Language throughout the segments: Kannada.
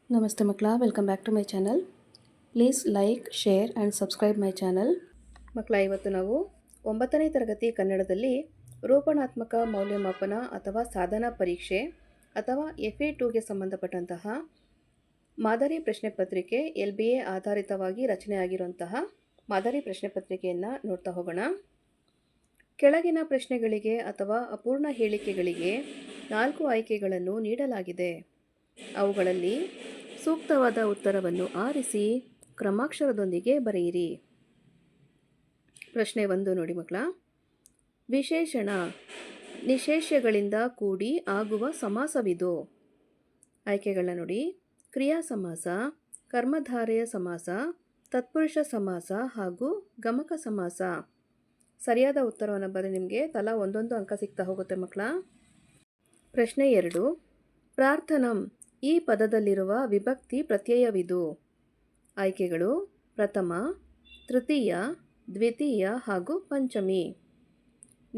ನಮಸ್ತೆ ಮಕ್ಕಳ, welcome back to my channel. Please like, share and subscribe my channel. ಮಕ್ಕಳ, ಇವತ್ತು ನಾವು 9ನೇ ತರಗತಿ ಕನ್ನಡದಲ್ಲಿ ರೂಪಣಾತ್ಮಕ ಮೌಲ್ಯಮಾಪನ ಅಥವಾ ಸಾಧನಾ ಪರೀಕ್ಷೆ ಅಥವಾ FA2ಗೆ ಸಂಬಂಧಪಟ್ಟಂತಹ ಮಾದರಿ ಪ್ರಶ್ನೆ ಪತ್ರಿಕೆ LBA ಆಧಾರಿತವಾಗಿ ರಚನೆಯಾಗಿರುವಂತಹ ಮಾದರಿ ಪ್ರಶ್ನೆ ಪತ್ರಿಕೆಯನ್ನು ನೋಡ್ತಾ ಹೋಗೋಣ. ಕೆಳಗಿನ ಪ್ರಶ್ನೆಗಳಿಗೆ ಅಥವಾ ಅಪೂರ್ಣ ಹೇಳಿಕೆಗಳಿಗೆ 4 ಆಯ್ಕೆಗಳನ್ನು ನೀಡಲಾಗಿದೆ. ಅವುಗಳಲ್ಲಿ ಸೂಕ್ತವಾದ ಉತ್ತರವನ್ನು ಆರಿಸಿ ಕ್ರಮಾಕ್ಷರದೊಂದಿಗೆ ಬರೆಯಿರಿ. ಪ್ರಶ್ನೆ 1 ನೋಡಿ ಮಕ್ಕಳ. ವಿಶೇಷಣ ನಿಶೇಷ್ಯಗಳಿಂದ ಕೂಡಿ ಆಗುವ ಸಮಾಸವಿದು. ಆಯ್ಕೆಗಳನ್ನ ನೋಡಿ. ಕ್ರಿಯಾ ಸಮಾಸ, ಕರ್ಮಧಾರೆಯ ಸಮಾಸ, ತತ್ಪುರುಷ ಸಮಾಸ ಹಾಗೂ ಗಮಕ ಸಮಾಸ. ಸರಿಯಾದ ಉತ್ತರವನ್ನು ಬರೆದು ನಿಮಗೆ ತಲಾ ಒಂದೊಂದು ಅಂಕ ಸಿಗ್ತಾ ಹೋಗುತ್ತೆ ಮಕ್ಕಳ. ಪ್ರಶ್ನೆ 2. ಪ್ರಾರ್ಥನಂ ಈ ಪದದಲ್ಲಿರುವ ವಿಭಕ್ತಿ ಪ್ರತ್ಯಯವಿದು. ಆಯ್ಕೆಗಳು ಪ್ರಥಮ, ತೃತೀಯ, ದ್ವಿತೀಯ ಹಾಗೂ ಪಂಚಮಿ.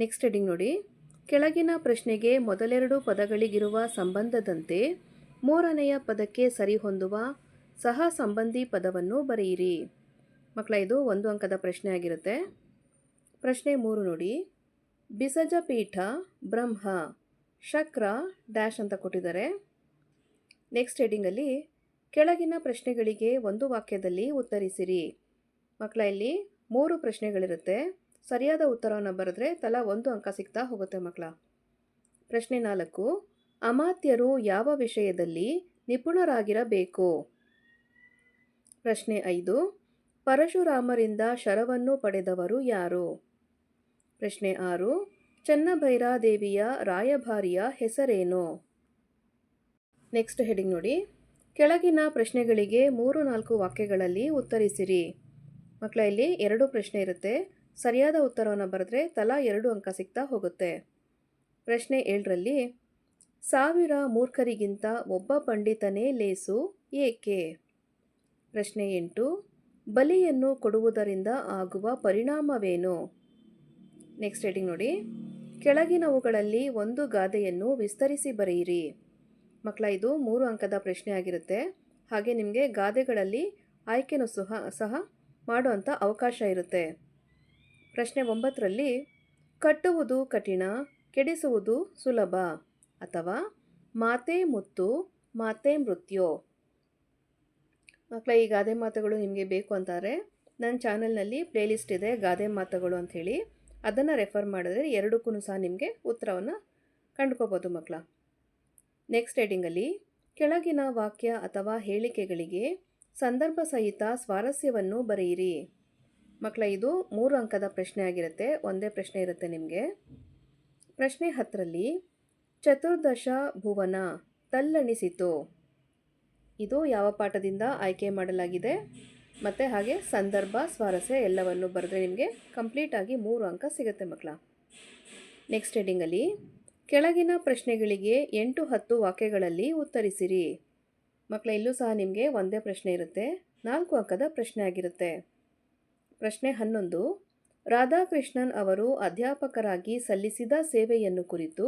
ನೆಕ್ಸ್ಟ್ ಹೆಡಿಂಗ್ ನೋಡಿ. ಕೆಳಗಿನ ಪ್ರಶ್ನೆಗೆ ಮೊದಲೆರಡು ಪದಗಳಿಗಿರುವ ಸಂಬಂಧದಂತೆ ಮೂರನೆಯ ಪದಕ್ಕೆ ಸರಿಹೊಂದುವ ಸಹ ಸಂಬಂಧಿ ಪದವನ್ನು ಬರೆಯಿರಿ. ಮಕ್ಕಳ, ಇದು 1 ಅಂಕದ ಪ್ರಶ್ನೆ ಆಗಿರುತ್ತೆ. ಪ್ರಶ್ನೆ 3 ನೋಡಿ. ಬಿಸಜ ಪೀಠ ಬ್ರಹ್ಮ ಶಕ್ರ ಡ್ಯಾಶ್ ಅಂತ ಕೊಟ್ಟಿದ್ದಾರೆ. ನೆಕ್ಸ್ಟ್ ಹೆಡಿಂಗಲ್ಲಿ ಕೆಳಗಿನ ಪ್ರಶ್ನೆಗಳಿಗೆ ಒಂದು ವಾಕ್ಯದಲ್ಲಿ ಉತ್ತರಿಸಿರಿ. ಮಕ್ಕಳ, ಇಲ್ಲಿ 3 ಪ್ರಶ್ನೆಗಳಿರುತ್ತೆ. ಸರಿಯಾದ ಉತ್ತರವನ್ನು ಬರೆದ್ರೆ ತಲಾ 1 ಅಂಕ ಸಿಗ್ತಾ ಹೋಗುತ್ತೆ ಮಕ್ಕಳ. ಪ್ರಶ್ನೆ 4. ಅಮಾತ್ಯರು ಯಾವ ವಿಷಯದಲ್ಲಿ ನಿಪುಣರಾಗಿರಬೇಕು. ಪ್ರಶ್ನೆ 5. ಪರಶುರಾಮರಿಂದ ಶರವನ್ನು ಪಡೆದವರು ಯಾರು. ಪ್ರಶ್ನೆ 6. ಚೆನ್ನಭೈರಾದೇವಿಯ ರಾಯಭಾರಿಯ ಹೆಸರೇನು. ನೆಕ್ಸ್ಟ್ ಹೆಡಿಂಗ್ ನೋಡಿ. ಕೆಳಗಿನ ಪ್ರಶ್ನೆಗಳಿಗೆ 3-4 ವಾಕ್ಯಗಳಲ್ಲಿ ಉತ್ತರಿಸಿರಿ. ಮಕ್ಕಳ, ಇಲ್ಲಿ 2 ಪ್ರಶ್ನೆ ಇರುತ್ತೆ. ಸರಿಯಾದ ಉತ್ತರವನ್ನು ಬರೆದ್ರೆ ತಲಾ 2 ಅಂಕ ಸಿಗ್ತಾ ಹೋಗುತ್ತೆ. ಪ್ರಶ್ನೆ 7ರಲ್ಲಿ 1000 ಮೂರ್ಖರಿಗಿಂತ ಒಬ್ಬ ಪಂಡಿತನೇ ಲೇಸು ಏಕೆ. ಪ್ರಶ್ನೆ 8. ಬಲಿಯನ್ನು ಕೊಡುವುದರಿಂದ ಆಗುವ ಪರಿಣಾಮವೇನು. ನೆಕ್ಸ್ಟ್ ಹೆಡಿಂಗ್ ನೋಡಿ. ಕೆಳಗಿನವುಗಳಲ್ಲಿ ಒಂದು ಗಾದೆಯನ್ನು ವಿಸ್ತರಿಸಿ ಬರೆಯಿರಿ. ಮಕ್ಕಳ, ಇದು 3 ಅಂಕದ ಪ್ರಶ್ನೆ ಆಗಿರುತ್ತೆ. ಹಾಗೆ ನಿಮಗೆ ಗಾದೆಗಳಲ್ಲಿ ಆಯ್ಕೆನೂ ಸಹ ಮಾಡುವಂಥ ಅವಕಾಶ ಇರುತ್ತೆ. ಪ್ರಶ್ನೆ 9ರಲ್ಲಿ ಕಟ್ಟುವುದು ಕಠಿಣ, ಕೆಡಿಸುವುದು ಸುಲಭ ಅಥವಾ ಮಾತೇ ಮುತ್ತು ಮಾತೇ ಮೃತ್ಯು. ಮಕ್ಕಳ, ಈ ಗಾದೆ ಮಾತುಗಳು ನಿಮಗೆ ಬೇಕು ಅಂತಾರೆ ನನ್ನ ಚಾನಲ್ನಲ್ಲಿ ಪ್ಲೇಲಿಸ್ಟ್ ಇದೆ ಗಾದೆ ಮಾತುಗಳು ಅಂಥೇಳಿ. ಅದನ್ನು ರೆಫರ್ ಮಾಡಿದ್ರೆ 2ಕ್ಕೂ ಸಹ ನಿಮಗೆ ಉತ್ತರವನ್ನು ಕಂಡುಕೋಬೋದು ಮಕ್ಕಳ. ನೆಕ್ಸ್ಟ್ ಹೆಡಿಂಗಲ್ಲಿ ಕೆಳಗಿನ ವಾಕ್ಯ ಅಥವಾ ಹೇಳಿಕೆಗಳಿಗೆ ಸಂದರ್ಭ ಸಹಿತ ಸ್ವಾರಸ್ಯವನ್ನು ಬರೆಯಿರಿ. ಮಕ್ಕಳ, ಇದು 3 ಅಂಕದ ಪ್ರಶ್ನೆ ಆಗಿರುತ್ತೆ. ಒಂದೇ ಪ್ರಶ್ನೆ ಇರುತ್ತೆ ನಿಮಗೆ. ಪ್ರಶ್ನೆ 10ರಲ್ಲಿ ಚತುರ್ದಶ ಭುವನ ತಲ್ಲಣಿಸಿತು. ಇದು ಯಾವ ಪಾಠದಿಂದ ಆಯ್ಕೆ ಮಾಡಲಾಗಿದೆ ಮತ್ತು ಹಾಗೆ ಸಂದರ್ಭ ಸ್ವಾರಸ್ಯ ಎಲ್ಲವನ್ನು ಬರೆದ್ರೆ ನಿಮಗೆ ಕಂಪ್ಲೀಟಾಗಿ 3 ಅಂಕ ಸಿಗುತ್ತೆ ಮಕ್ಕಳ. ನೆಕ್ಸ್ಟ್ ಹೆಡಿಂಗಲ್ಲಿ ಕೆಳಗಿನ ಪ್ರಶ್ನೆಗಳಿಗೆ 8-10 ವಾಕ್ಯಗಳಲ್ಲಿ ಉತ್ತರಿಸಿರಿ. ಮಕ್ಕಳ, ಇಲ್ಲೂ ಸಹ ನಿಮಗೆ ಒಂದೇ ಪ್ರಶ್ನೆ ಇರುತ್ತೆ. 4 ಅಂಕದ ಪ್ರಶ್ನೆ ಆಗಿರುತ್ತೆ. ಪ್ರಶ್ನೆ 11. ರಾಧಾಕೃಷ್ಣನ್ ಅವರು ಅಧ್ಯಾಪಕರಾಗಿ ಸಲ್ಲಿಸಿದ ಸೇವೆಯನ್ನು ಕುರಿತು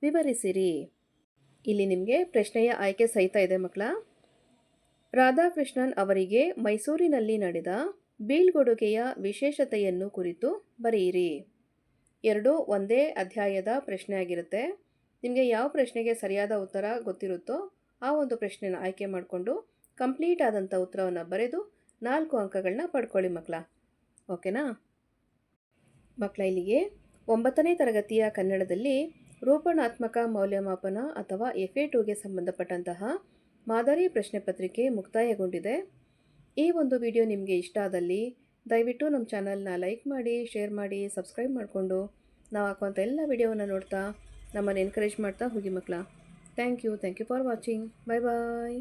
ವಿವರಿಸಿರಿ. ಇಲ್ಲಿ ನಿಮಗೆ ಪ್ರಶ್ನೆಯ ಆಯ್ಕೆ ಸಹಿತ ಇದೆ ಮಕ್ಕಳ. ರಾಧಾಕೃಷ್ಣನ್ ಅವರಿಗೆ ಮೈಸೂರಿನಲ್ಲಿ ನಡೆದ ಬೀಳ್ಕೊಡುಗೆಯ ವಿಶೇಷತೆಯನ್ನು ಕುರಿತು ಬರೆಯಿರಿ. 2 ಒಂದೇ ಅಧ್ಯಾಯದ ಪ್ರಶ್ನೆ ಆಗಿರುತ್ತೆ. ನಿಮಗೆ ಯಾವ ಪ್ರಶ್ನೆಗೆ ಸರಿಯಾದ ಉತ್ತರ ಗೊತ್ತಿರುತ್ತೋ ಆ ಒಂದು ಪ್ರಶ್ನೆನ ಆಯ್ಕೆ ಮಾಡಿಕೊಂಡು ಕಂಪ್ಲೀಟ್ ಆದಂಥ ಉತ್ತರವನ್ನು ಬರೆದು 4 ಅಂಕಗಳನ್ನ ಪಡ್ಕೊಳ್ಳಿ ಮಕ್ಕಳ. ಓಕೆನಾ ಮಕ್ಕಳ? ಇಲ್ಲಿಗೆ 9ನೇ ತರಗತಿಯ ಕನ್ನಡದಲ್ಲಿ ರೂಪಣಾತ್ಮಕ ಮೌಲ್ಯಮಾಪನ ಅಥವಾ FA2ಗೆ ಸಂಬಂಧಪಟ್ಟಂತಹ ಮಾದರಿ ಪ್ರಶ್ನೆ ಪತ್ರಿಕೆ ಮುಕ್ತಾಯಗೊಂಡಿದೆ. ಈ ಒಂದು ವಿಡಿಯೋ ನಿಮಗೆ ಇಷ್ಟ ಆದಲ್ಲಿ ದಯವಿಟ್ಟು ನಮ್ಮ ಚಾನಲ್ನ ಲೈಕ್ ಮಾಡಿ, ಶೇರ್ ಮಾಡಿ, ಸಬ್ಸ್ಕ್ರೈಬ್ ಮಾಡಿಕೊಂಡು ನಾವು ಹಾಕುವಂಥ ಎಲ್ಲ ವಿಡಿಯೋವನ್ನು ನೋಡ್ತಾ ನಮ್ಮನ್ನು ಎನ್ಕರೇಜ್ ಮಾಡ್ತಾ ಹೋಗಿ ಮಕ್ಕಳ. Thank you for watching. Bye bye.